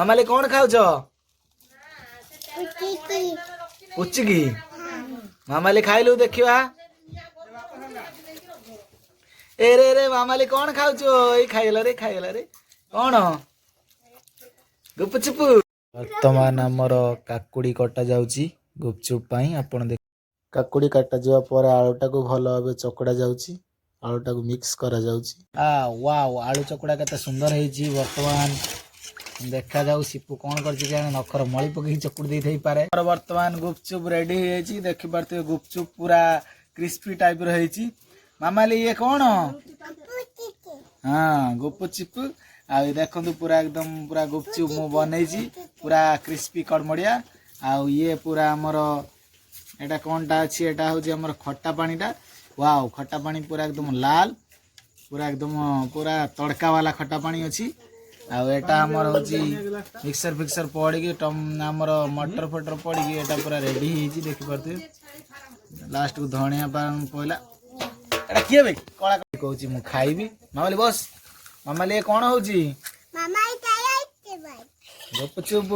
ମାମାଲି କଣ ଖାଉଛ? ପୁଚିକି ମାମାଲି ଖାଇଲୁ ଦେଖିବା। ଏରେ ରେ ମାମାଲି କଣ ଖାଉଛୁ? ଏଇ ଖାଇଗଲା ରେ କଣ ଗୁପଚୁପୁ। ବର୍ତ୍ତମାନ ଆମର କାକୁଡି କଟା ଯାଉଛି ଗୁପଚୁପ ପାଇଁ। ଆପଣ ଦେଖ କାକୁଡି କାଟା ଯିବା ପରେ ଆଳୁଟାକୁ ଭଲ ଭାବେ ଚକଡା ଯାଉଛି। ଆଳୁଟାକୁ ମିକ୍ସ କରାଯାଉଛି। ୱାଓ ଆଳୁ ଚକଡା କେତେ ସୁନ୍ଦର ହେଇଛି। ବର୍ତ୍ତମାନ ଦେଖାଯାଉ ସିପୁ କଣ କରିଛି କେଜାଣି ନଖର ମଳି ପକେଇକି ଚକୁଡି ଦେଇଥାଇପାରେ। ବର୍ତ୍ତମାନ ଗୁପଚୁପ ରେଡି ହେଇଯାଇଛି। ଦେଖିପାରୁଥିବେ ଗୁପଚୁପ ପୁରା କ୍ରିସ୍ପି ଟାଇପ ର ହେଇଛି। ମାମାଲି ଇଏ କଣ? ହଁ ଗୁପଚୁପ। ଆଉ ଦେଖନ୍ତୁ ପୁରା ଏକଦମ ପୁରା ଗୁପଚୁପ ମୁଁ ବନେଇଛି ପୁରା କ୍ରିସ୍ପି କଡ଼ମଡିଆ। ଆଉ ଇଏ ପୁରା ଆମର ଏଟା କଣଟା ଅଛି? ଏଟା ହଉଛି ଆମର ଖଟା ପାଣିଟା। ୱାଓ ଖଟା ପାଣି ପୁରା ଏକଦମ ଲାଲ ପୁରା ଏକଦମ ପୁରା ତଡକା ବାଲା ଖଟା ପାଣି ଅଛି। ଆଉ ଏଟା ଆମର ହଉଛି ମିକ୍ସର ଫିକ୍ସର ପଡିକି ଆମର ମଟର ଫଟର ପଡିକି ଏଟା ପୁରା ରେଡି ହେଇଛି। ଦେଖିପାରୁଥିବେ ଲାଷ୍ଟ କୁ ଧଣିଆ ପଇଲା। ଏଟା କିଏ ବେ କଳା କହୁଛି ମୁଁ ଖାଇବି। ମାମାଲି ବସ। ମାମାଲି ଏ କଣ ହଉଛି? ଗୁପଚୁପ।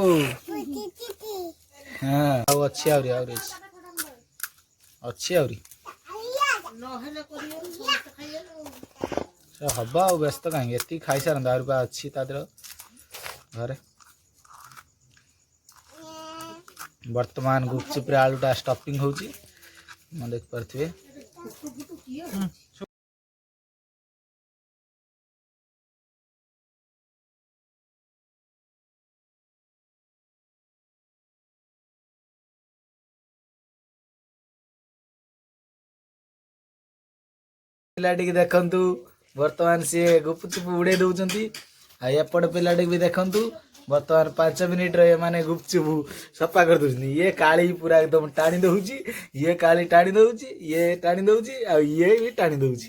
ହଁ ଆଉ ଅଛି ଆହୁରି ଅଛି ଆହୁରି ହବ ଆଉ ବ୍ୟସ୍ତ କାହିଁକି? ଏତିକି ଖାଇସାରନ୍ତୁ ଆହୁରି ବା ଅଛି ତା ଦେହରେ ଘରେ। ବର୍ତ୍ତମାନ ଗୁପଚୁପରେ ଆଳୁଟା ଷ୍ଟଫିଂ ହଉଛି ମୁଁ ଦେଖିପାରୁଥିବେ। ପିଲାଟିକି ଦେଖନ୍ତୁ ବର୍ତ୍ତମାନ ସିଏ ଗୁପଚୁପ ଉଡେଇ ଦଉଛନ୍ତି। ଆଉ ଏପଟ ପିଲାଟିକି ବି ଦେଖନ୍ତୁ ବର୍ତ୍ତମାନ 5 ମିନିଟରେ ଏମାନେ ଗୁପଚୁପ ସଫା କରିଦଉଛନ୍ତି। ଇଏ କାଳି ପୁରା ଏକଦମ ଟାଣି ଦଉଛି। ଇଏ କାଳି ଟାଣି ଦଉଛି। ଇଏ ଟାଣି ଦଉଛି ଆଉ ଇଏ ବି ଟାଣି ଦଉଛି।